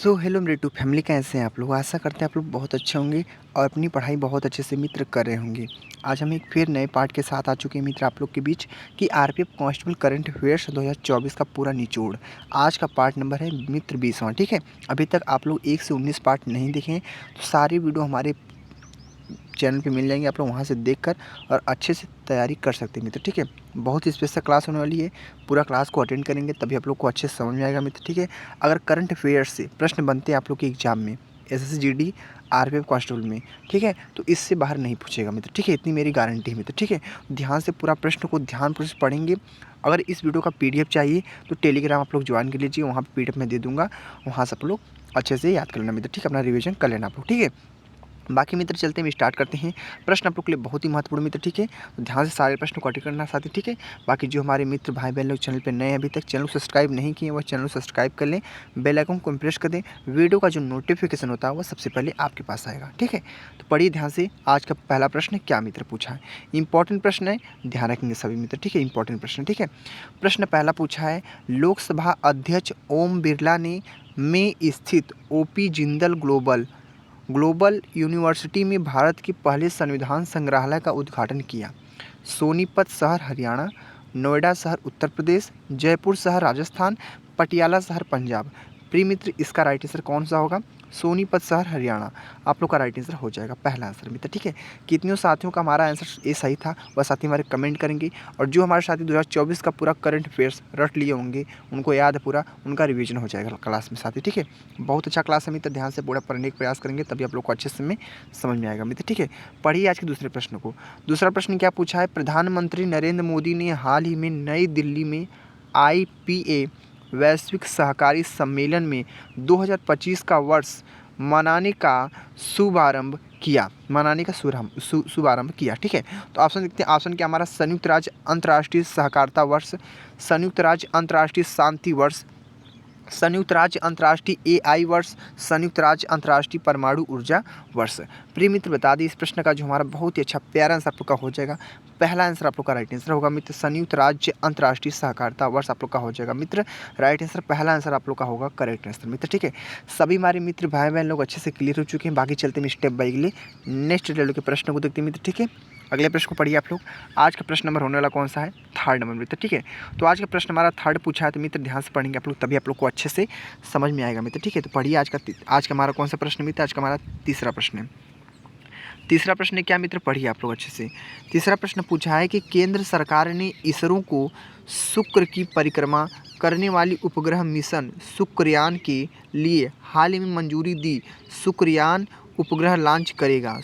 So hello मेरे to family, कैसे हैं आप लोग। आशा करते हैं आप लोग बहुत अच्छे होंगे और अपनी पढ़ाई बहुत अच्छे से मित्र कर रहे होंगे। आज हम एक फिर नए पार्ट के साथ आ चुके हैं मित्र आप लोग के बीच कि आरपीएफ कांस्टेबल करंट अफेयर्स 2024 का पूरा निचोड़। आज का पार्ट नंबर है मित्र 20वां। ठीक है, अभी तक आप लोग 1 से 19 पार्ट नहीं देखे हैं तो सारी वीडियो हमारे चैनल पे मिल जाएंगे, आप लोग वहाँ से देखकर और अच्छे से तैयारी कर सकते हैं मित्र। ठीक है, बहुत ही स्पेशल क्लास होने वाली है, पूरा क्लास को अटेंड करेंगे तभी आप लोग को अच्छे से समझ में आएगा मित्र। ठीक है, अगर करंट अफेयर्स से प्रश्न बनते हैं आप लोग के एग्जाम में, एसएससी जीडी आरपीएफ कांस्टेबल में, ठीक है, तो इससे बाहर नहीं पूछेगा मित्र। ठीक है, इतनी मेरी गारंटी है मित्र। ठीक है, ध्यान से पूरा प्रश्न को ध्यानपूर्वक से पढ़ेंगे। अगर इस वीडियो का पीडीएफ चाहिए तो टेलीग्राम आप लोग ज्वाइन कर लीजिए, वहाँ पर पीडीएफ मैं दे दूँगा, वहाँ से आप लोग अच्छे से याद कर लेना मित्र। ठीक है, अपना रिविजन कर लेना आप लोग। ठीक है, बाकी मित्र चलते हैं, स्टार्ट करते हैं। प्रश्न आप लोग के लिए बहुत ही महत्वपूर्ण मित्र। ठीक है, तो ध्यान से सारे प्रश्न को अटेंड करना साथ ही। ठीक है, बाकी जो हमारे मित्र भाई बहन लोग चैनल पे नए हैं, अभी तक चैनल को सब्सक्राइब नहीं किए, वह चैनल को सब्सक्राइब कर लें, बेल आइकन को प्रेस कर दें, वीडियो का जो नोटिफिकेशन होता है वह सबसे पहले आपके पास आएगा। ठीक है, तो पढ़िए ध्यान से। आज का पहला प्रश्न क्या मित्र पूछा है, इंपॉर्टेंट प्रश्न है, ध्यान रखेंगे सभी मित्र। ठीक है, इंपॉर्टेंट प्रश्न। ठीक है, प्रश्न पहला पूछा है, लोकसभा अध्यक्ष ओम बिरला ने में स्थित ओपी जिंदल ग्लोबल यूनिवर्सिटी में भारत के पहले संविधान संग्रहालय का उद्घाटन किया। सोनीपत शहर हरियाणा, नोएडा शहर उत्तर प्रदेश, जयपुर शहर राजस्थान, पटियाला शहर पंजाब। प्रिय मित्र, इसका राइट आंसर कौन सा होगा? सोनीपत शहर हरियाणा आप लोग का राइट आंसर हो जाएगा, पहला आंसर मित्र। ठीक है, कितने साथियों का हमारा आंसर ये सही था वह साथी हमारे कमेंट करेंगे, और जो हमारे साथी 2024 का पूरा करंट अफेयर्स रट लिए होंगे, उनको याद है पूरा, उनका रिवीजन हो जाएगा क्लास में साथी। ठीक है, बहुत अच्छा क्लास है मित्र, ध्यान से पूरा पढ़ने का प्रयास करेंगे तभी आप लोग को अच्छे से में समझ में आएगा मित्र। ठीक है, पढ़िए आज के दूसरे प्रश्न को। दूसरा प्रश्न क्या पूछा है, प्रधानमंत्री नरेंद्र मोदी ने हाल ही में नई दिल्ली में IPA वैश्विक सहकारी सम्मेलन में 2025 का वर्ष मनाने का शुभारंभ किया। ठीक है, तो ऑप्शन देखते हैं। ऑप्शन क्या हमारा, संयुक्त राज्य अंतर्राष्ट्रीय सहकारिता वर्ष, संयुक्त राज्य अंतर्राष्ट्रीय शांति वर्ष, संयुक्त राज्य अंतर्राष्ट्रीय AI वर्ष, संयुक्त राज्य अंतर्राष्ट्रीय परमाणु ऊर्जा वर्ष। प्रिय मित्र बता दें, इस प्रश्न का जो हमारा बहुत ही अच्छा प्यारा आंसर आप लोग का हो जाएगा, पहला आंसर आप लोग का राइट आंसर होगा मित्र, संयुक्त राज्य अंतर्राष्ट्रीय सहकारिता वर्ष आप लोग का हो जाएगा मित्र, राइट आंसर, पहला आंसर आप लोग का होगा करेक्ट आंसर मित्र। ठीक है, सभी हमारे मित्र भाई बहन लोग अच्छे से क्लियर हो चुके हैं। बाकी चलते हैं स्टेप बाई अगले नेक्स्ट लेवल के प्रश्न को देखते हैं मित्र। ठीक है, अगले प्रश्न को पढ़िए आप लोग। आज का प्रश्न नंबर होने वाला कौन सा है, थर्ड नंबर मित्र। ठीक है, तो आज का प्रश्न हमारा थर्ड पूछा है, तो मित्र ध्यान से पढ़ेंगे आप लोग तभी आप लोग को अच्छे से समझ में आएगा मित्र। ठीक है, तो पढ़िए आज का हमारा कौन सा प्रश्न मित्र, आज का हमारा तीसरा प्रश्न है। तीसरा प्रश्न क्या मित्र, पढ़िए आप लोग अच्छे से। तीसरा प्रश्न पूछा है कि केंद्र सरकार ने इसरो को शुक्र की परिक्रमा करने वाली उपग्रह मिशन शुक्रयान के लिए हाल ही में मंजूरी दी। शुक्रयान उपग्रह लॉन्च करेगा,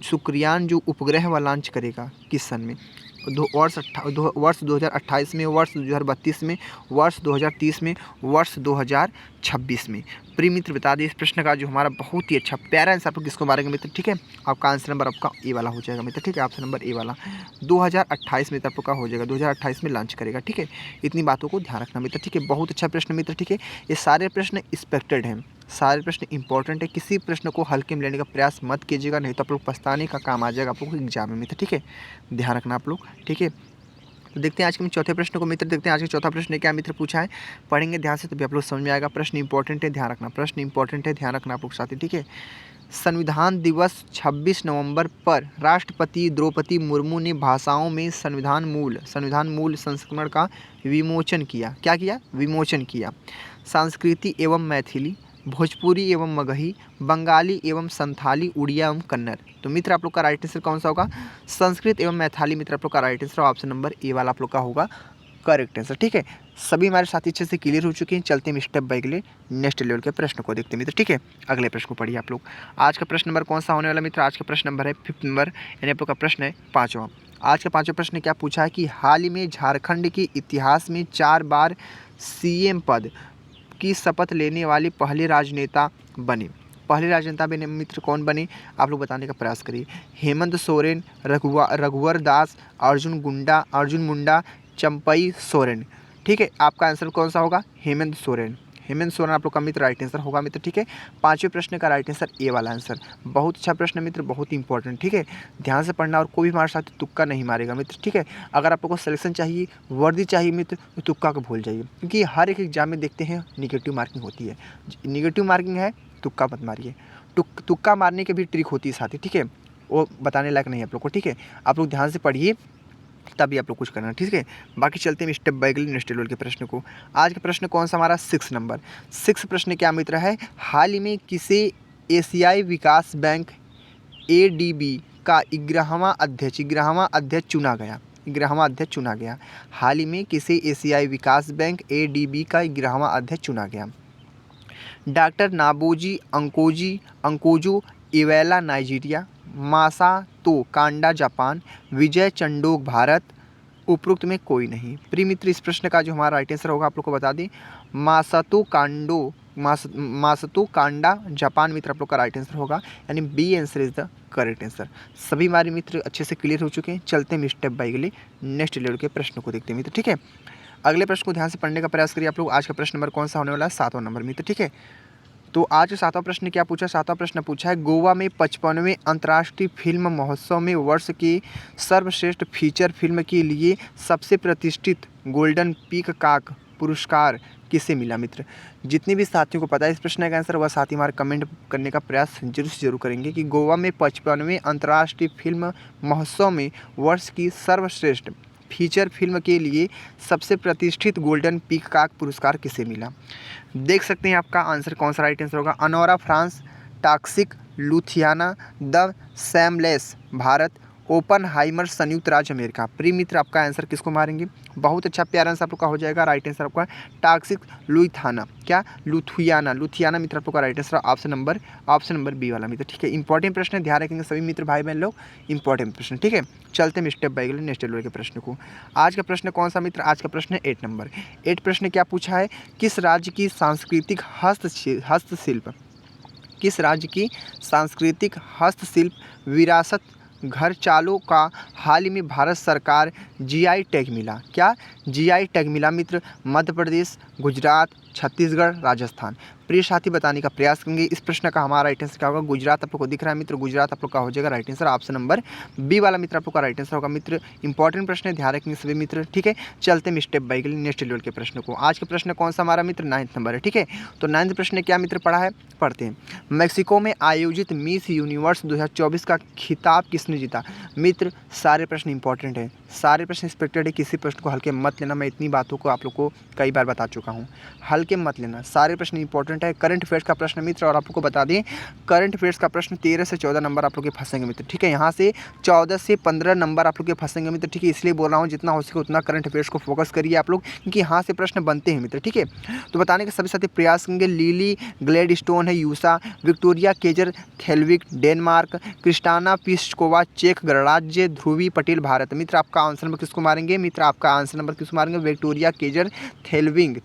शुक्रयान जो उपग्रह वह लॉन्च करेगा किस सन में, वर्ष 2028 में, वर्ष 2032 में, वर्ष 2030 में, वर्ष 2026 में। प्रिय मित्र बता दें, इस प्रश्न का जो हमारा बहुत ही अच्छा प्यारा आंसर आप लोग किसको मारेंगे मित्र। ठीक है, आपका आंसर नंबर आपका ए वाला हो जाएगा मित्र। ठीक है, ऑप्शन नंबर ए वाला 2028 में आपका हो जाएगा, 2028 में लॉन्च करेगा। ठीक है, इतनी बातों को ध्यान रखना मित्र। ठीक है, बहुत अच्छा प्रश्न मित्र। ठीक है, ये सारे प्रश्न एक्सपेक्टेड हैं, सारे प्रश्न इंपॉर्टेंट है, किसी प्रश्न को हल्के में लेने का प्रयास मत कीजिएगा, नहीं तो आप लोग पछताने का काम आ जाएगा आप लोग को एग्जाम में मित्र। ठीक है, ध्यान रखना आप लोग। ठीक है, तो देखते हैं आज के चौथे प्रश्न को मित्र। देखते हैं आज के चौथा प्रश्न क्या मित्र पूछा है, पढ़ेंगे ध्यान से तभी आप लोग समझ में आएगा। प्रश्न इंपॉर्टेंट है, ध्यान रखना, प्रश्न इंपॉर्टेंट है, ध्यान रखना आप लोग साथी। ठीक है, संविधान दिवस 26 नवंबर पर राष्ट्रपति द्रौपदी मुर्मू ने भाषाओं में संविधान मूल संस्करण का विमोचन किया। क्या किया? विमोचन किया। संस्कृति एवं मैथिली, भोजपुरी एवं मगही, बंगाली एवं संथाली, उड़िया एवं कन्नड़। तो मित्र आप लोग का राइट आंसर कौन सा होगा? संस्कृत एवं मैथिली मित्र आप लोग का right answer option number A वाला आप लोग का होगा करेक्ट आंसर। ठीक है, सभी हमारे साथी अच्छे से क्लियर हो चुके हैं। चलते हैं स्टेप बाय अगले नेक्स्ट लेवल के प्रश्न को देखते हैं मित्र। ठीक है, अगले प्रश्न को पढ़िए आप लोग। आज का प्रश्न नंबर कौन सा होने वाला मित्र? आज का प्रश्न नंबर है 5th नंबर, यानी आप लोग का प्रश्न है 5वां। आज का 5वां प्रश्न क्या पूछा है कि हाल ही में झारखंड के इतिहास में 4 बार CM पद की शपथ लेने वाली पहले राजनेता बने। पहले राजनेता बने मित्र कौन बने, आप लोग बताने का प्रयास करिए। हेमंत सोरेन, रघुवर दास, अर्जुन मुंडा, चंपई सोरेन। ठीक है, आपका आंसर कौन सा होगा? हेमंत सोरेन। हेमंत सोरेन आप लोग का मित्र राइट आंसर होगा मित्र, ठीक है। पांचवें प्रश्न का राइट आंसर ए वाला आंसर। बहुत अच्छा प्रश्न मित्र, बहुत इंपॉर्टेंट, ठीक है। ध्यान से पढ़ना और कोई भी हमारे साथ तुक्का नहीं मारेगा मित्र, ठीक है। अगर आप लोग को सिलेक्शन चाहिए, वर्दी चाहिए मित्र, तो तुक्का को भूल जाइए, क्योंकि हर एक एग्जाम में देखते हैं निगेटिव मार्किंग होती है। निगेटिव मार्किंग है, तुक्का मत मारिए। तुक्का मारने की भी ट्रिक होती है साथ ही, ठीक है। वो बताने लायक नहीं है आप लोग को, ठीक है। आप लोग ध्यान से पढ़िए, तभी आप लोग कुछ करना, ठीक है। बाकी चलते हैं स्टेप बाय नेक्स्ट लेवल के प्रश्न को। आज का प्रश्न कौन सा हमारा 6 नंबर। 6 प्रश्न क्या मित्र है, हाल ही में किसे एशियाई विकास बैंक ADB का 11वां अध्यक्ष चुना गया। 11वां अध्यक्ष चुना गया। हाल ही में किसे एशियाई विकास बैंक ADB का 11वां अध्यक्ष चुना गया। डॉक्टर नाबोजी अंकोजो Iweala Nigeria, Masato Kanda Japan, Vijay Chandhok Bharat, उपरोक्त में कोई नहीं। प्रिय मित्र, इस प्रश्न का जो हमारा राइट आंसर होगा आप लोग को बता दें, मासातो कांडा जापान मित्र आप लोग का राइट आंसर होगा, यानी B answer is the correct answer. सभी हमारे मित्र अच्छे से क्लियर हो चुके हैं। चलते हैं स्टेप बाय नेक्स्ट लेवल के प्रश्न को देखते हैं मित्र, ठीक है। अगले प्रश्न को ध्यान से पढ़ने का प्रयास करिए आप लोग। आज का प्रश्न नंबर कौन सा होने वाला है, 7वां नंबर मित्र, ठीक है। तो आज 7वां प्रश्न क्या पूछा, 7वां प्रश्न पूछा है, गोवा में 55वें अंतर्राष्ट्रीय फिल्म महोत्सव में वर्ष की सर्वश्रेष्ठ फीचर फिल्म के लिए सबसे प्रतिष्ठित गोल्डन पीकॉक पुरस्कार किसे मिला मित्र। जितने भी साथियों को पता है इस प्रश्न का आंसर, वह साथी हमारे कमेंट करने का प्रयास जरूर से जरूर करेंगे कि गोवा में 55वें अंतर्राष्ट्रीय फिल्म महोत्सव में वर्ष की सर्वश्रेष्ठ फीचर फिल्म के लिए सबसे प्रतिष्ठित गोल्डन पीकॉक पुरस्कार किसे मिला। देख सकते हैं आपका आंसर कौन सा राइट आंसर होगा। Anora France, Toxic Lithuania, the Shameless Bharat, Oppenheimer संयुक्त राज्य अमेरिका। प्रिय मित्र, आपका आंसर किसको मारेंगे, बहुत अच्छा प्यारा आंसर आप लोग का हो जाएगा। राइट आंसर आपका टॉक्सिक लुथियाना, क्या लुथियाना मित्र आप लोग का right answer option number B वाला मित्र, ठीक है। इंपॉर्टेंट प्रश्न है, ध्यान रखेंगे सभी मित्र भाई बहन लोग, इंपॉर्टेंट प्रश्न, ठीक है। चलते हैं स्टेप बाय नेक्स्ट लेवल के प्रश्न को। आज का प्रश्न कौन सा मित्र, आज का प्रश्न है 8 नंबर। 8 प्रश्न क्या पूछा है, किस राज्य की सांस्कृतिक हस्तशिल्प विरासत घर चालों का हाल ही में भारत सरकार GI टैग मिला। क्या GI टैग मिला मित्र, मध्य प्रदेश, गुजरात, छत्तीसगढ़, राजस्थान। प्रिय साथी बताने का प्रयास करेंगे। इस प्रश्न का हमारा राइट आंसर क्या होगा, गुजरात आप लोग को दिख रहा है मित्र, गुजरात आप लोग का हो जाएगा right answer option number B वाला मित्र आप लोग का राइट आंसर होगा मित्र। इंपॉर्टेंट प्रश्न है, ध्यान रखेंगे सभी मित्र, ठीक है। चलते हैं स्टेप बाय नेक्स्ट लेवल के प्रश्न को। आज का प्रश्न कौन सा हमारा मित्र, 9 नंबर है, ठीक है। तो 9 प्रश्न क्या मित्र पढ़ा है, पढ़ते हैं। मैक्सिको में आयोजित मिस यूनिवर्स 2024 का खिताब किसने जीता। मित्र सारे प्रश्न इंपॉर्टेंट है, सारे प्रश्न एक्सपेक्टेड है, किसी प्रश्न को हल्के मत लेना। मैं इतनी बातों को आप लोग को कई बार बता चुका हूँ, हल्के मत लेना, सारे प्रश्न इंपॉर्टेंट है। करंट अफेयर्स का प्रश्न मित्र, और आप लोग को बता दें करंट अफेयर्स का प्रश्न 13 से 14 नंबर आप लोग के फंसेंगे मित्र, ठीक है। यहाँ से 14 से 15 नंबर आप लोग के फंसेंगे मित्र, ठीक है। इसलिए बोल रहा हूँ जितना हो सके उतना करंट अफेयर्स को फोकस करिए आप लोग, क्योंकि यहाँ से प्रश्न बनते हैं मित्र, ठीक है। तो बताने के सभी साथी प्रयास करेंगे। लिली ग्लेडस्टोन है USA, Victoria Kjaer Theilvig Denmark, Krystyna Pyszkova चेक गणराज्य, ध्रुवी पटेल भारत। मित्र आपका आंसर नंबर किसको मारेंगे मित्र, आपका आंसर नंबर किसको मारेंगे, विक्टोरिया केजर थेल्विंग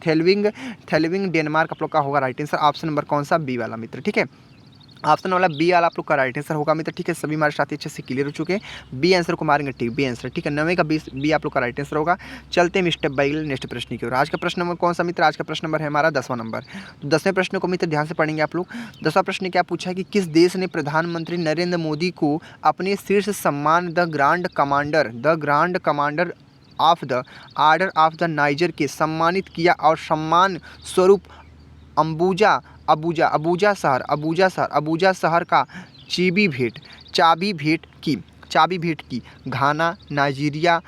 डेनमार्क आप लोग का होगा राइट आंसर ऑप्शन नंबर कौन सा, बी वाला मित्र, ठीक है। ऑप्शन वाला बी वाला आप लोग का राइट आंसर होगा मित्र, ठीक है। सभी हमारे साथी अच्छे से क्लियर हो चुके हैं, बी आंसर को मारेंगे, ठीक, बी आंसर, ठीक है। 9 का बी आप लोग का राइट आंसर होगा। चलते हैं स्टेप बाय नेक्स्ट प्रश्न की ओर। आज का प्रश्न नंबर कौन सा मित्र, आज का प्रश्न नंबर है हमारा 10वां नंबर। तो 10वें प्रश्न को मित्र ध्यान से पढ़ेंगे आप लोग। 10वां प्रश्न क्या पूछा है कि किस देश ने प्रधानमंत्री नरेंद्र मोदी को अपने शीर्ष सम्मान the grand commander of the order of the niger के सम्मानित किया और सम्मान स्वरूप अबूजा शहर का चाबी भेंट की। घाना नाइजीरिया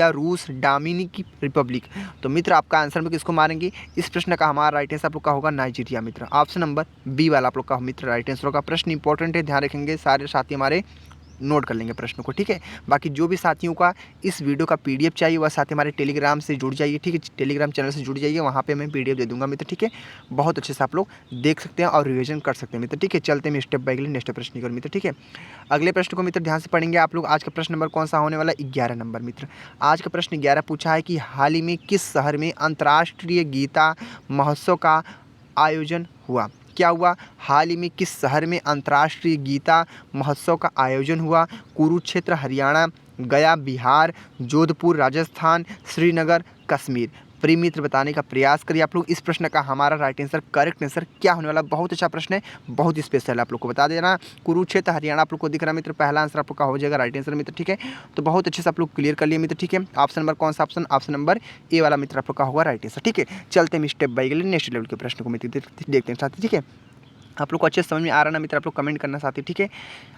रूस डोमिनिकन रिपब्लिक। तो मित्र आपका आंसर में किसको मारेंगे, इस प्रश्न का हमारा राइट आंसर आप लोग का होगा नाइजीरिया मित्र, ऑप्शन नंबर बी वाला आप लोग का मित्र राइट आंसर होगा। प्रश्न इंपॉर्टेंट है, ध्यान रखेंगे, सारे साथी हमारे नोट कर लेंगे प्रश्न को, ठीक है। बाकी जो भी साथियों का इस वीडियो का PDF चाहिए वह साथी हमारे टेलीग्राम से जुड़ जाइए, ठीक है। टेलीग्राम चैनल से जुड़ जाइए, वहाँ पे मैं PDF दे दूंगा मित्र, ठीक है। बहुत अच्छे से आप लोग देख सकते हैं और रिवीजन कर सकते हैं मित्र, ठीक है। चलते हैं स्टेप बाय नेक्स्ट प्रश्न की ओर मित्र, ठीक है। अगले प्रश्न को मित्र ध्यान से पढ़ेंगे आप लोग। आज का प्रश्न नंबर कौन सा होने वाला, 11 नंबर मित्र। आज का प्रश्न 11 पूछा है कि हाल ही में किस शहर में अंतर्राष्ट्रीय गीता महोत्सव का आयोजन हुआ। क्या हुआ, हाल ही में किस शहर में अंतर्राष्ट्रीय गीता महोत्सव का आयोजन हुआ। कुरुक्षेत्र हरियाणा, गया बिहार, जोधपुर राजस्थान, श्रीनगर कश्मीर। प्रिय मित्र बताने का प्रयास करिए आप लोग। इस प्रश्न का हमारा राइट आंसर, करेक्ट आंसर क्या होने वाला। बहुत अच्छा प्रश्न है, बहुत स्पेशल है, आप लोग को बता देना। कुरुक्षेत्र हरियाणा आप लोग को दिख रहा है मित्र, पहला आंसर आप लोग का हो जाएगा राइट आंसर मित्र, ठीक है। तो बहुत अच्छे से आप लोग क्लियर कर लिए मित्र, ठीक है। ऑप्शन नंबर कौन सा ऑप्शन नंबर ए वाला मित्र आप लोग का होगा राइट आंसर, ठीक है। चलते हैं स्टेप बाय नेक्स्ट लेवल के प्रश्न को मित्र देखते हैं साथी, ठीक है। आप लोग को अच्छे समझ में आ रहा ना मित्र, आप लोग कमेंट करना साथी, ठीक है।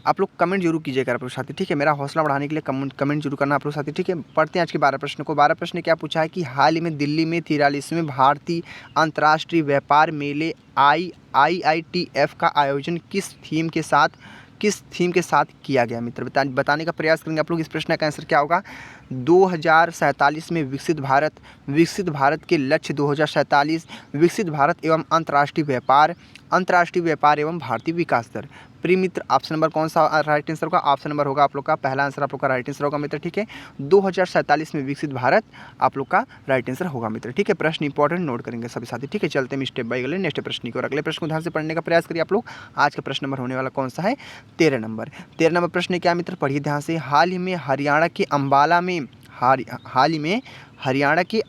आप लोग कमेंट जरूर कीजिएगा आप लोग साथी, ठीक है। मेरा हौसला बढ़ाने के लिए कमेंट जरूर करना आप लोग साथी, ठीक है। पढ़ते हैं आज के 12 प्रश्न को। 12 प्रश्न क्या पूछा है कि हाल ही में दिल्ली में 43वें भारतीय अंतर्राष्ट्रीय व्यापार मेले IITF का आयोजन किस थीम के साथ किया गया मित्र, बताने का प्रयास करेंगे आप लोग। इस प्रश्न का आंसर क्या होगा, 2047 में विकसित भारत के लक्ष्य 2047, विकसित भारत एवं अंतर्राष्ट्रीय व्यापार एवं भारतीय विकास दर। प्रिय मित्र ऑप्शन नंबर कौन सा राइट आंसर होगा, ऑप्शन नंबर होगा आप लोग का पहला आंसर आप लोग का राइट आंसर होगा मित्र, ठीक है। 2047 में विकसित भारत आप लोग का राइट आंसर होगा मित्र, ठीक है। प्रश्न इंपॉर्टेंट नोट करेंगे सभी साथी, ठीक है। चलते हैं स्टेप बाय अगले नेक्स्ट प्रश्न की और अगले प्रश्न को ध्यान से पढ़ने का प्रयास करिए आप लोग। आज का प्रश्न नंबर होने वाला कौन सा है, 13 नंबर। 13 नंबर प्रश्न क्या मित्र, पढ़िए ध्यान से। हाल ही में हरियाणा के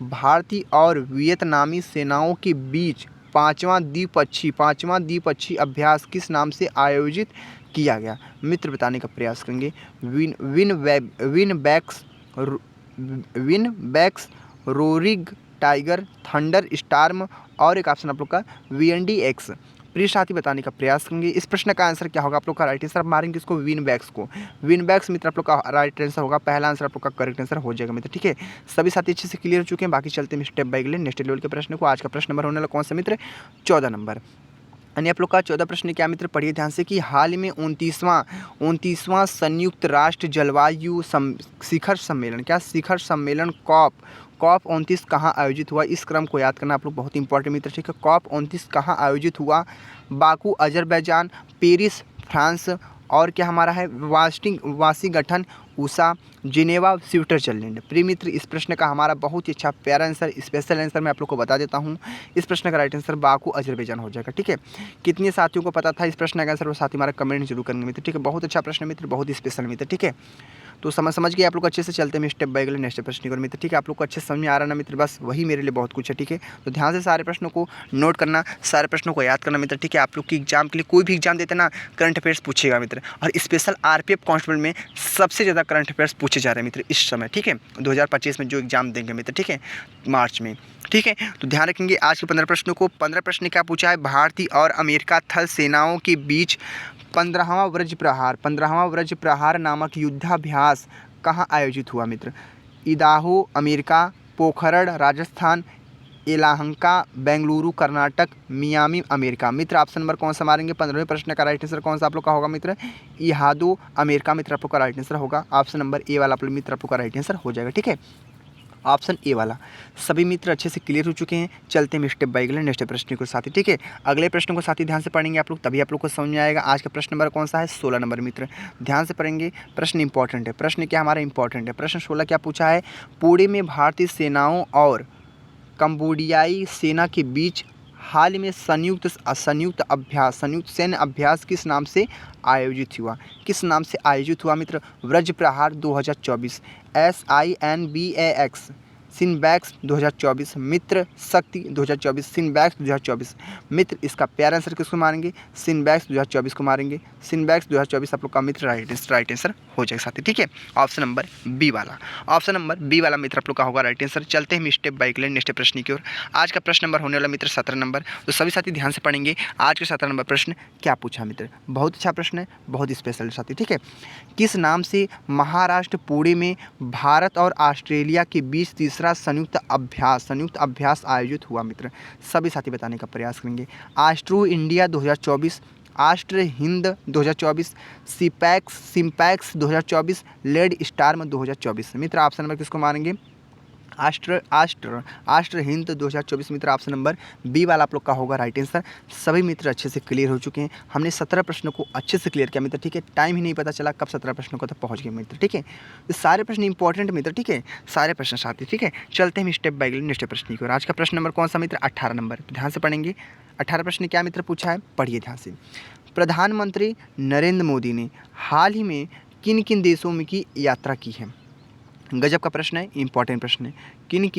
भारतीय और वियतनामी सेनाओं के बीच पाँचवां द्विपक्षीय अभ्यास किस नाम से आयोजित किया गया मित्र, बताने का प्रयास करेंगे। विनबैक्स रोरिग टाइगर थंडर स्टार्म और एक ऑप्शन आप लोग का VNDX। प्रिय साथी बताने का प्रयास करेंगे। इस प्रश्न का आंसर क्या होगा, आप लोग का राइट आंसर मारेंगे इसको विनबैक्स मित्र आप लोग का राइट आंसर होगा, पहला आंसर आप लोग का करेक्ट आंसर हो जाएगा मित्र, ठीक है। सभी साथी अच्छे से क्लियर हो चुके हैं। बाकी चलते हैं स्टेप बाय अगले नेक्स्ट लेवल के प्रश्न को। आज का प्रश्न नंबर होने वाला कौन सा मित्र, 14 नंबर। यानी आप लोग का 14 प्रश्न क्या मित्र, पढ़िए ध्यान से कि हाल ही में 29वां संयुक्त राष्ट्र जलवायु शिखर सम्मेलन कॉप 29 कहाँ आयोजित हुआ। इस क्रम को याद करना आप लोग, बहुत इंपॉर्टेंट मित्र, ठीक है। कॉप 29 कहाँ आयोजित हुआ, बाकू अजरबैजान, पेरिस फ्रांस और क्या हमारा है वाशिंगटन USA, जिनेवा स्विट्जरलैंड। प्रिय मित्र इस प्रश्न का हमारा बहुत ही अच्छा प्यारा आंसर, स्पेशल आंसर मैं आप लोग को बता देता हूं। इस प्रश्न का राइट आंसर बाकू अजरबैजान हो जाएगा, ठीक है। कितने साथियों को पता था इस प्रश्न का आंसर, वो साथी हमारा कमेंट जरूर करेंगे मित्र, ठीक है। बहुत अच्छा प्रश्न मित्र, बहुत ही स्पेशल मित्र, ठीक है। तो समझ गए आप लोग अच्छे से। चलते हैं स्टेप बाय अगले नेक्स्ट प्रश्न की ओर मित्र, ठीक है। आप लोग को अच्छे से समझ में आ रहा ना मित्र, बस वही मेरे लिए बहुत कुछ है, ठीक है। तो ध्यान से सारे प्रश्नों को नोट करना, सारे प्रश्नों को याद करना मित्र, ठीक है। आप लोग की एग्जाम के लिए कोई भी एग्जाम देते ना, करंट अफेयर्स पूछेगा मित्र, और स्पेशल RPF कांस्टेबल में सबसे ज़्यादा करंट अफेयर्स पूछे जा रहे हैं मित्र इस समय, ठीक है। 2025 में जो एग्जाम देंगे मित्र, ठीक है, मार्च में, ठीक है। तो ध्यान रखेंगे आज के 15 प्रश्नों को। 15 प्रश्न क्या पूछा है, भारतीय और अमेरिका थल सेनाओं के बीच 15वां वज्र प्रहार नामक युद्धाभ्यास कहाँ आयोजित हुआ मित्र, Idaho America, Pokhran Rajasthan, Yelahanka Bengaluru Karnataka, Miami America. मित्र ऑप्शन नंबर कौन सा मारेंगे, 15वें प्रश्न का राइट आंसर कौन सा आप लोग का होगा मित्र, इहादो अमेरिका मित्र आप लोग का राइट आंसर होगा। ऑप्शन नंबर ए वाला आप लोग मित्र आप लोग का राइट आंसर हो जाएगा, ठीक है। ऑप्शन ए वाला। सभी मित्र अच्छे से क्लियर हो चुके हैं। चलते हैं स्टेप बाय अगले नेक्स्ट प्रश्न को साथी, ठीक है। अगले प्रश्न को साथी ध्यान से पढ़ेंगे आप लोग, तभी आप लोग को समझ में आएगा। आज का प्रश्न नंबर कौन सा है, 16 नंबर मित्र, ध्यान से पढ़ेंगे। प्रश्न इंपॉर्टेंट है, प्रश्न क्या हमारा इंपॉर्टेंट है। प्रश्न 16 क्या पूछा है, पुणे में भारतीय सेनाओं और कंबोडियाई सेना के बीच हाल में संयुक्त सैन्य अभ्यास किस नाम से आयोजित हुआ मित्र, वज्र प्रहार 2024, SINBAX सिनबैक्स 2024, मित्र शक्ति 2024, सिनबैक्स 2024 मित्र। इसका प्यारा आंसर किसको मारेंगे, सिनबैक्स 2024 को मारेंगे। सिनबैक्स 2024 आप लोग का मित्र राइट आंसर हो जाएगा साथी, ठीक है। ऑप्शन नंबर बी वाला मित्र आप लोग का होगा राइट आंसर। चलते हैं स्टेप बाय स्टेप नेक्स्ट प्रश्न की ओर। आज का प्रश्न नंबर होने वाला मित्र 17 नंबर। तो सभी साथी ध्यान से पढ़ेंगे। आज के 17 नंबर प्रश्न क्या पूछा मित्र, बहुत अच्छा प्रश्न है, बहुत स्पेशल साथी, ठीक है। किस नाम से महाराष्ट्र पुणे में भारत और ऑस्ट्रेलिया के बीच तीसरा संयुक्त अभ्यास आयोजित हुआ मित्र, सभी साथी बताने का प्रयास करेंगे। Austro India 2024, AustraHind 2024, SIMBEX 2024, Red Storm 2024 मित्र। ऑप्शन नंबर किसको मारेंगे, आष्ट्र हिंद 2024 मित्र। ऑप्शन नंबर बी वाला आप लोग का होगा राइट आंसर। सभी मित्र अच्छे से क्लियर हो चुके हैं। हमने 17 प्रश्नों को अच्छे से क्लियर किया मित्र, ठीक है। टाइम ही नहीं पता चला कब 17 प्रश्नों को तक पहुंच गए मित्र, ठीक है। तो सारे प्रश्न इंपॉर्टेंट मित्र, ठीक है, सारे प्रश्न साथी, ठीक है। चलते हैं स्टेप बाय नेक्स्ट प्रश्न की ओर। आज का प्रश्न नंबर कौन सा मित्र, 18 नंबर। ध्यान से पढ़ेंगे। 18 प्रश्न क्या मित्र पूछा है, पढ़िए ध्यान से। प्रधानमंत्री नरेंद्र मोदी ने हाल ही में किन किन देशों में की यात्रा की है। गजब का प्रश्न है, इंपॉर्टेंट प्रश्न है। किन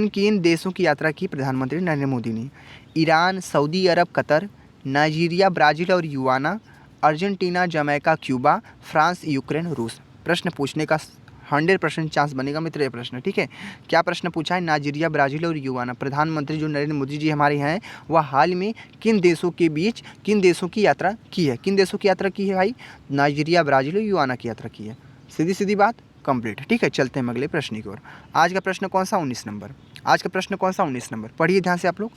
किन देशों की यात्रा की प्रधानमंत्री नरेंद्र मोदी ने? Iran, Saudi Arabia, Qatar, Nigeria, Brazil और Guyana, Argentina, Jamaica, Cuba, France, Ukraine, रूस। प्रश्न पूछने का 100% चांस बनेगा मित्र ये प्रश्न, ठीक है। क्या प्रश्न पूछा है? नाइजीरिया, ब्राज़ील और युवाना। प्रधानमंत्री जो नरेंद्र मोदी जी हमारे हैं वह हाल में किन देशों के बीच किन देशों की यात्रा की है? किन देशों की यात्रा की है भाई? नाइजीरिया, ब्राज़ील और युवाना की यात्रा की है। सीधी सीधी बात, कंप्लीट, ठीक है। चलते हैं अगले प्रश्न की ओर। आज का प्रश्न कौन सा? 19 नंबर। आज का प्रश्न कौन सा? 19 नंबर। पढ़िए ध्यान से आप लोग।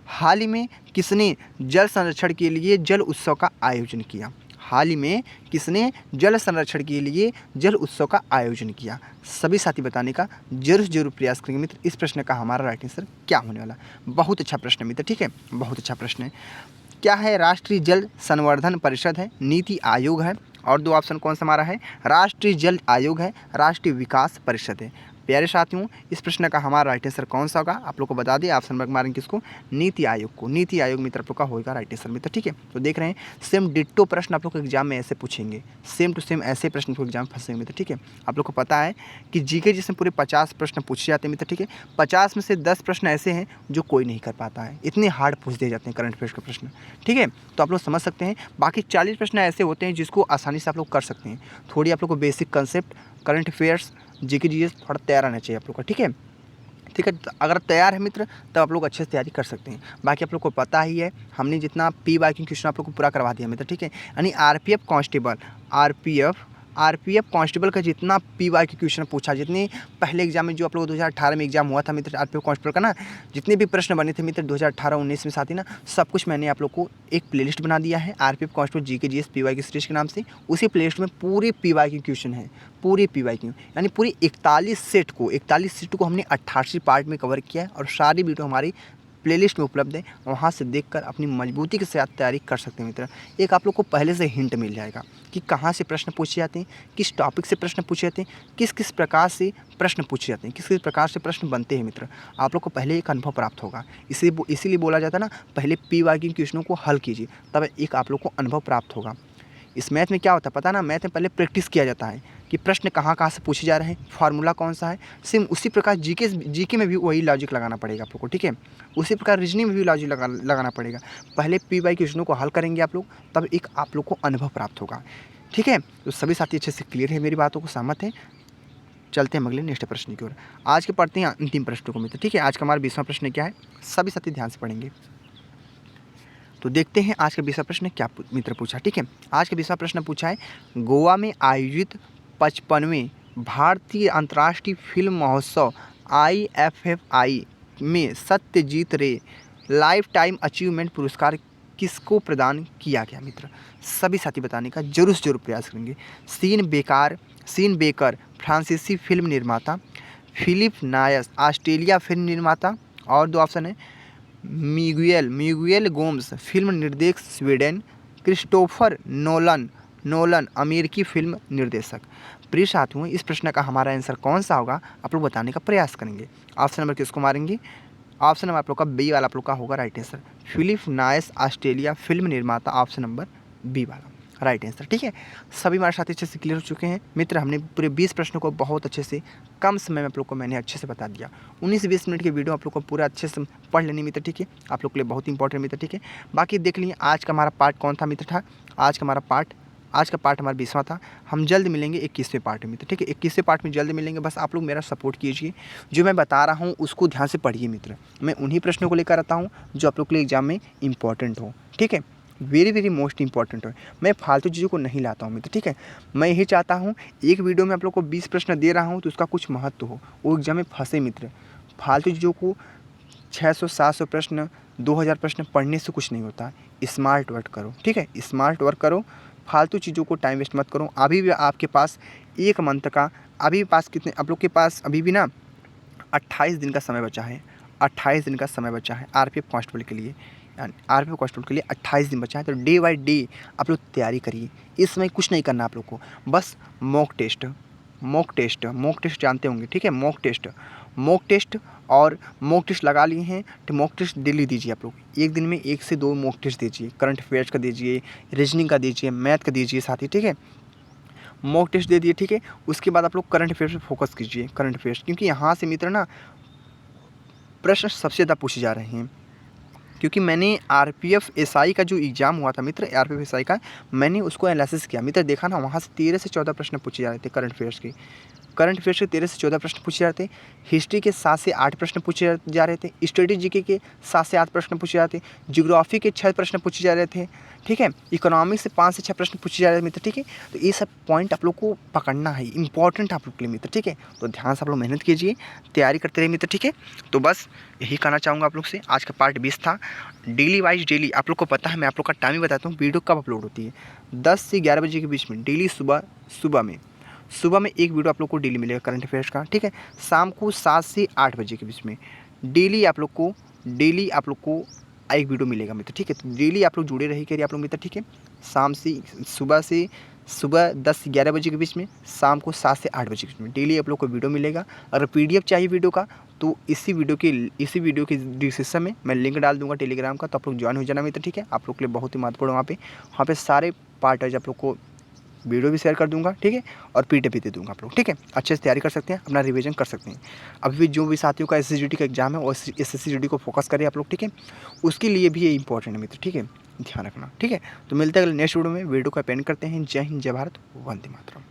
हाल ही में किसने जल संरक्षण के लिए जल उत्सव का आयोजन किया? हाल ही में किसने जल संरक्षण के लिए जल उत्सव का आयोजन किया? सभी साथी बताने का जरूर प्रयास करेंगे मित्र। इस प्रश्न का हमारा राइट आंसर क्या होने वाला? बहुत अच्छा प्रश्न मित्र, ठीक है, बहुत अच्छा प्रश्न है। क्या है? राष्ट्रीय जल संवर्धन परिषद है, नीति आयोग है, और दो ऑप्शन कौन सा हमारा है? राष्ट्रीय जल आयोग है, राष्ट्रीय विकास परिषद है। प्यारे साथियों, इस प्रश्न का हमारा राइट आंसर कौन सा होगा? आप लोग को बता दें, ऑप्शन नंबर मारेंगे किसको? नीति आयोग को। नीति आयोग मित्र आप लोग का होगा राइट आंसर मित्र, ठीक है। तो देख रहे हैं सेम डिट्टो प्रश्न आप लोग को एग्जाम में ऐसे पूछेंगे, सेम टू सेम ऐसे प्रश्न को एग्जाम में फंसेंगे मित्र, ठीक है। आप लोग को पता है कि जीके जिसमें पूरे 50 प्रश्न पूछे जाते हैं मित्र, ठीक है। 50 में से 10 प्रश्न ऐसे हैं जो कोई नहीं कर पाता है, इतने हार्ड पूछ दिए जाते हैं करंट अफेयर्स के प्रश्न, ठीक है। तो आप लोग समझ सकते हैं। बाकी 40 प्रश्न ऐसे होते हैं जिसको आसानी से आप लोग कर सकते हैं। थोड़ी आप लोग को basic concept, current affairs, GK GS थोड़ा तैयार रहना चाहिए आप लोग का, ठीक है। ठीक है, तो अगर तैयार है मित्र तब आप लोग अच्छे से तैयारी कर सकते हैं। बाकी आप लोग को पता ही है, हमने जितना पी वाई क्वेश्चन आप लोग को पूरा करवा दिया मित्र, ठीक है। यानी आरपीएफ कांस्टेबल का जितना पी वाई क्वेश्चन पूछा, जितने पहले एग्जाम में जो आप लोग 2018 में एग्जाम हुआ था मित्र आरपीएफ कांस्टेबल का ना, जितने भी प्रश्न बने थे मित्र 2018-19 में साथी ना, सब कुछ मैंने आप लोग को एक प्लेलिस्ट बना दिया है RPF constable GK GS P Y की सीरीज के नाम से। उसी प्लेलिस्ट में पूरे पी वाई के क्वेश्चन है, पूरे पी वाई क्यू, यानी पूरी 41 सेट को हमने 88 पार्ट में कवर किया है, और सारी वीडियो हमारी प्लेलिस्ट में उपलब्ध है। वहाँ से देखकर अपनी मजबूती के साथ तैयारी कर सकते हैं मित्र। एक आप लोग को पहले से हिंट मिल जाएगा कि कहाँ से प्रश्न पूछे जाते हैं, किस टॉपिक से प्रश्न पूछे जाते हैं, किस किस प्रकार से प्रश्न पूछे जाते हैं, किस किस प्रकार से प्रश्न बनते हैं मित्र। आप लोग को पहले एक अनुभव प्राप्त होगा। इसीलिए बोला जाता है ना, पहले पी वाई के क्वेश्चनों को हल कीजिए, तब एक आप लोग को अनुभव प्राप्त होगा। इस मैथ में क्या होता है पता ना, मैथ में पहले प्रैक्टिस किया जाता है कि प्रश्न कहाँ से पूछे जा रहे हैं, फार्मूला कौन सा है। सेम उसी प्रकार जीके में भी वही लॉजिक लगाना पड़ेगा आप लोग को, ठीक है। उसी प्रकार रीजनिंग में भी लॉजिक लगाना पड़ेगा। पहले पी वाई क्वेश्चनों को हल करेंगे आप लोग, तब एक आप लोग को अनुभव प्राप्त होगा, ठीक है। तो सभी साथी अच्छे से क्लियर है, मेरी बातों को सहमत हैं। चलते हैं अगले नेक्स्ट प्रश्न की ओर। आज के पढ़ते हैं अंतिम प्रश्न को मित्र, ठीक है। आज का हमारा 20वां प्रश्न क्या है, सभी साथी ध्यान से पढ़ेंगे। तो देखते हैं आज का 20वां प्रश्न क्या मित्र पूछा, ठीक है। आज का 20वां प्रश्न पूछा है, गोवा में आयोजित 55वें भारतीय अंतर्राष्ट्रीय फिल्म महोत्सव IFFI में सत्यजीत रे लाइफ टाइम अचीवमेंट पुरस्कार किसको प्रदान किया गया मित्र? सभी साथी बताने का जरूर प्रयास करेंगे। सीन बेकर फ्रांसीसी फिल्म निर्माता, फिलिप नायस ऑस्ट्रेलिया फिल्म निर्माता, और दो ऑप्शन है मिगुएल गोम्स फिल्म निर्देशक स्वीडन, क्रिस्टोफर नोलन अमेरिकी फिल्म निर्देशक। प्रिय साथियों, इस प्रश्न का हमारा आंसर कौन सा होगा आप लोग बताने का प्रयास करेंगे। ऑप्शन नंबर किसको मारेंगे? ऑप्शन नंबर आप लोग का बी वाला आप लोग का होगा right answer. Phillip Noyce Australia film निर्माता, ऑप्शन नंबर बी वाला राइट आंसर, ठीक है। सभी हमारे साथी अच्छे से क्लियर हो चुके हैं मित्र। हमने पूरे 20 प्रश्नों को बहुत अच्छे से कम समय में आप लोग को मैंने अच्छे से बता दिया। 19 से 20 मिनट की वीडियो आप लोग को पूरा अच्छे से पढ़ लेनी मित्र, ठीक है। आप लोग के लिए बहुत इंपॉर्टेंट मित्र, ठीक है। बाकी देख लीजिए आज का हमारा पार्ट कौन था मित्र था। आज का पार्ट हमारा 20वां था। हम जल्द मिलेंगे 21वें पार्ट में मित्र, ठीक है। 21वें पार्ट में जल्द मिलेंगे। बस आप लोग मेरा सपोर्ट कीजिए, जो मैं बता रहा हूँ उसको ध्यान से पढ़िए मित्र। मैं उन्हीं प्रश्नों को लेकर आता हूँ जो आप लोग के लिए एग्जाम में इंपॉर्टेंट हो, ठीक है। वेरी मोस्ट इंपॉर्टेंट है। मैं फालतू चीज़ों को नहीं लाता हूँ मित्र, ठीक है। मैं यही चाहता हूँ एक वीडियो में आप लोग को 20 प्रश्न दे रहा हूँ तो उसका कुछ महत्व हो, वो एग्जाम में फंसे मित्र। फालतू चीज़ों को 600-700 प्रश्न 2000 प्रश्न पढ़ने से कुछ नहीं होता। स्मार्ट वर्क करो, ठीक है। स्मार्ट वर्क करो, फालतू चीज़ों को टाइम वेस्ट मत करो। अभी भी आपके पास एक मंथ का अभी पास कितने आप लोग के पास अभी भी ना 28 दिन का समय बचा है। 28 दिन का समय बचा है आरपीएफ कांस्टेबल के लिए। आरपीएफ कांस्टेबल के लिए 28 दिन बचा है। तो डे बाय डे आप लोग तैयारी करिए। इस समय कुछ नहीं करना आप लोग को, बस मॉक टेस्ट जानते होंगे, ठीक है। मॉक टेस्ट लगा लिए हैं तो मॉक टेस्ट डेली दीजिए आप लोग। एक दिन में 1 से 2 मॉक टेस्ट दीजिए। करंट अफेयर्स का दीजिए, रीजनिंग का दीजिए, मैथ का दीजिए साथ ही, ठीक है। मॉक टेस्ट दे दिए, ठीक है। उसके बाद आप लोग करंट अफेयर्स पे फोकस कीजिए, करंट अफेयर्स, क्योंकि यहाँ से मित्र ना प्रश्न सबसे ज़्यादा पूछे जा रहे हैं। क्योंकि मैंने आरपीएफ एसआई का जो एग्ज़ाम हुआ था मित्र, आरपीएफ एसआई का, मैंने उसको एनालिसिस किया मित्र, देखा ना वहाँ से 13 से 14 प्रश्न पूछे जा रहे थे करंट अफेयर्स के। करंट अफेयर्स के 13 से 14 प्रश्न पूछे जाते थे। हिस्ट्री के 7 से 8 प्रश्न पूछे जा रहे थे। स्टडी जीके के 7 से 8 प्रश्न पूछे जाते थे। ज्योग्राफी के 6 प्रश्न पूछे जा रहे थे, ठीक है। इकोनॉमिक्स से 5 से 6 प्रश्न पूछे जा रहे थे मित्र, ठीक है। तो ये सब पॉइंट आप लोग को पकड़ना है, इंपॉर्टेंट आप लोग के लिए मित्र, ठीक है। तो ध्यान से आप लोग मेहनत कीजिए, तैयारी करते रहिए मित्र, ठीक है। तो बस यही कहना चाहूँगा आप लोग से। आज का पार्ट 20 था। डेली वाइज डेली आप लोग को पता है, मैं आप लोग का टाइम ही बताता हूँ, वीडियो कब अपलोड होती है, 10 से 11 बजे के बीच में डेली सुबह में एक वीडियो आप लोग को डेली मिलेगा करंट अफेयर्स का, ठीक है। शाम को 7 से 8 बजे के बीच में डेली आप लोग को एक वीडियो मिलेगा मित्र, ठीक है। तो डेली आप लोग जुड़े रहिए करिए आप लोग मित्र, ठीक है। सुबह 10 से 11 बजे के बीच में, शाम को 7 से 8 बजे के बीच में डेली आप लोग को वीडियो मिलेगा। अगर पीडीएफ चाहिए वीडियो का तो इसी वीडियो के डिस्क्रिप्शन में मैं लिंक डाल दूंगा टेलीग्राम का, तो आप लोग ज्वाइन हो जाना मित्र, ठीक है। आप लोग के लिए बहुत ही महत्वपूर्ण वहाँ पे सारे पार्ट है, आप लोग को वीडियो भी शेयर कर दूंगा, ठीक है। और पीडीएफ भी दे दूंगा, आप लोग ठीक है अच्छे से तैयारी कर सकते हैं, अपना रिवीजन कर सकते हैं। अभी भी जो भी साथियों का एसएससीजीडी का एग्जाम है वो एसएससीजीडी को फोकस करें आप लोग, ठीक है। उसके लिए भी ये इंपॉर्टेंट है मित्र, ठीक है, ध्यान रखना, ठीक है। तो मिलते हैं अगले नेक्स्ट वीडियो में। वीडियो को पेंड करते हैं। जय हिंद, जय भारत, वंदे मातरम।